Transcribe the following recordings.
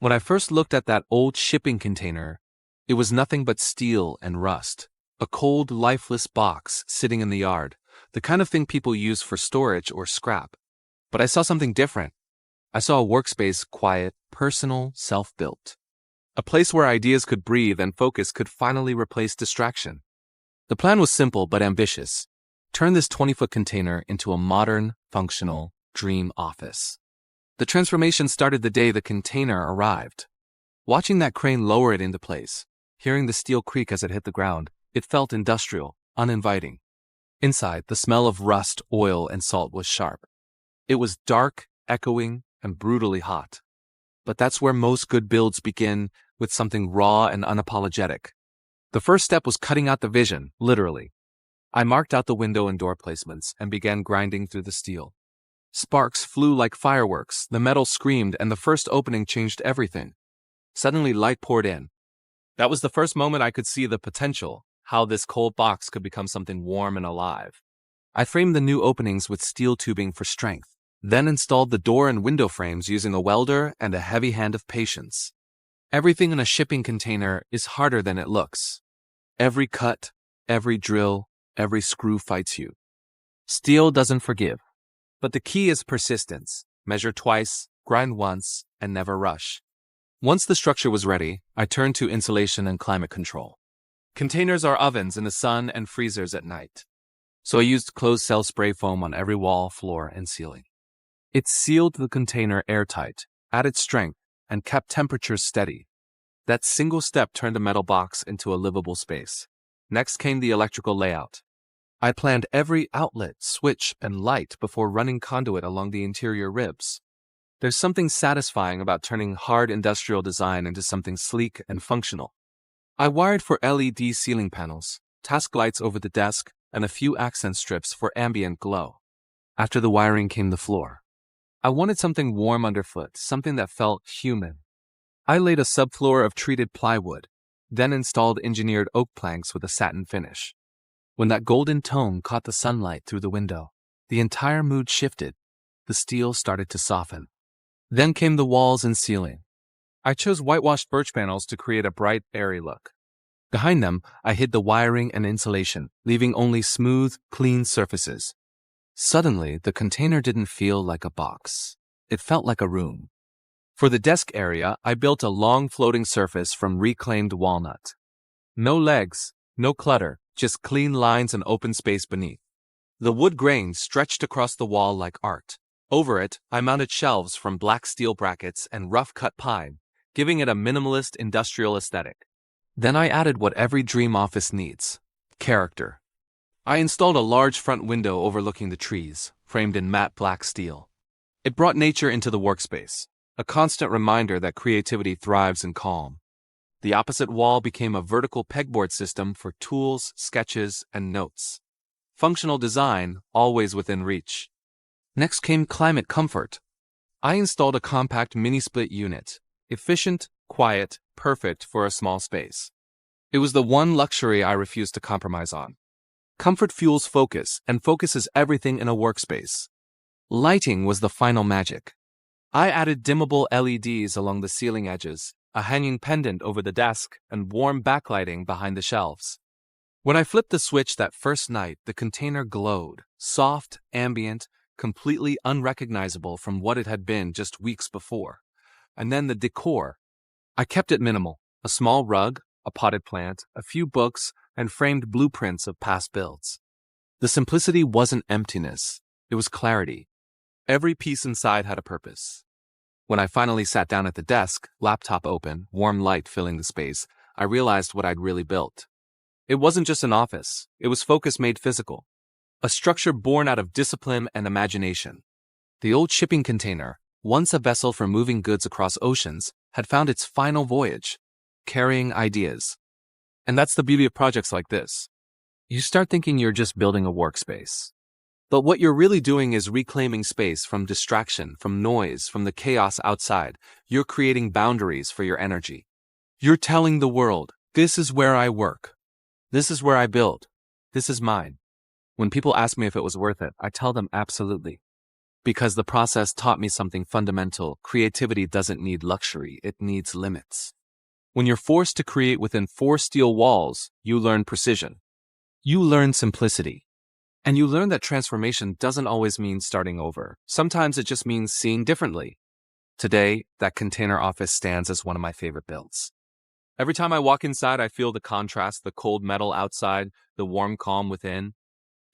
When I first looked at that old shipping container, it was nothing but steel and rust. A cold, lifeless box sitting in the yard, the kind of thing people use for storage or scrap. But I saw something different. I saw a workspace, quiet, personal, self-built. A place where ideas could breathe and focus could finally replace distraction. The plan was simple but ambitious. Turn this 20-foot container into a modern, functional, dream office. The transformation started the day the container arrived. Watching that crane lower it into place, hearing the steel creak as it hit the ground, it felt industrial, uninviting. Inside, the smell of rust, oil, and salt was sharp. It was dark, echoing, and brutally hot. But that's where most good builds begin, with something raw and unapologetic. The first step was cutting out the vision, literally. I marked out the window and door placements and began grinding through the steel. Sparks flew like fireworks, the metal screamed, and the first opening changed everything. Suddenly light poured in. That was the first moment I could see the potential, how this cold box could become something warm and alive. I framed the new openings with steel tubing for strength, then installed the door and window frames using a welder and a heavy hand of patience. Everything in a shipping container is harder than it looks. Every cut, every drill, every screw fights you. Steel doesn't forgive. But the key is persistence. Measure twice, grind once, and never rush. Once the structure was ready, I turned to insulation and climate control. Containers are ovens in the sun and freezers at night. So I used closed-cell spray foam on every wall, floor, and ceiling. It sealed the container airtight, added strength, and kept temperatures steady. That single step turned a metal box into a livable space. Next came the electrical layout. I planned every outlet, switch, and light before running conduit along the interior ribs. There's something satisfying about turning hard industrial design into something sleek and functional. I wired for LED ceiling panels, task lights over the desk, and a few accent strips for ambient glow. After the wiring came the floor. I wanted something warm underfoot, something that felt human. I laid a subfloor of treated plywood, then installed engineered oak planks with a satin finish. When that golden tone caught the sunlight through the window, the entire mood shifted. The steel started to soften. Then came the walls and ceiling. I chose whitewashed birch panels to create a bright, airy look. Behind them, I hid the wiring and insulation, leaving only smooth, clean surfaces. Suddenly, the container didn't feel like a box. It felt like a room. For the desk area, I built a long floating surface from reclaimed walnut. No legs, no clutter. Just clean lines and open space beneath. The wood grain stretched across the wall like art. Over it, I mounted shelves from black steel brackets and rough-cut pine, giving it a minimalist industrial aesthetic. Then I added what every dream office needs: character. I installed a large front window overlooking the trees, framed in matte black steel. It brought nature into the workspace, a constant reminder that creativity thrives in calm. The opposite wall became a vertical pegboard system for tools, sketches, and notes. Functional design, always within reach. Next came climate comfort. I installed a compact mini-split unit, efficient, quiet, perfect for a small space. It was the one luxury I refused to compromise on. Comfort fuels focus, and focus is everything in a workspace. Lighting was the final magic. I added dimmable LEDs along the ceiling edges, a hanging pendant over the desk, and warm backlighting behind the shelves. When I flipped the switch that first night, the container glowed, soft, ambient, completely unrecognizable from what it had been just weeks before. And then the decor. I kept it minimal: a small rug, a potted plant, a few books, and framed blueprints of past builds. The simplicity wasn't emptiness, it was clarity. Every piece inside had a purpose. When I finally sat down at the desk, laptop open, warm light filling the space, I realized what I'd really built. It wasn't just an office, it was focus made physical. A structure born out of discipline and imagination. The old shipping container, once a vessel for moving goods across oceans, had found its final voyage, carrying ideas. And that's the beauty of projects like this. You start thinking you're just building a workspace. But what you're really doing is reclaiming space from distraction, from noise, from the chaos outside. You're creating boundaries for your energy. You're telling the world, this is where I work. This is where I build. This is mine. When people ask me if it was worth it, I tell them absolutely. Because the process taught me something fundamental. Creativity doesn't need luxury, it needs limits. When you're forced to create within 4 steel walls, you learn precision. You learn simplicity. And you learn that transformation doesn't always mean starting over. Sometimes it just means seeing differently. Today, that container office stands as one of my favorite builds. Every time I walk inside, I feel the contrast, the cold metal outside, the warm calm within.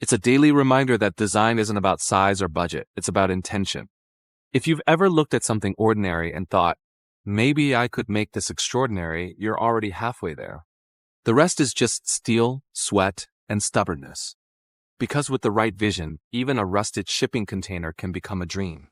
It's a daily reminder that design isn't about size or budget, it's about intention. If you've ever looked at something ordinary and thought, maybe I could make this extraordinary, you're already halfway there. The rest is just steel, sweat, and stubbornness. Because with the right vision, even a rusted shipping container can become a dream.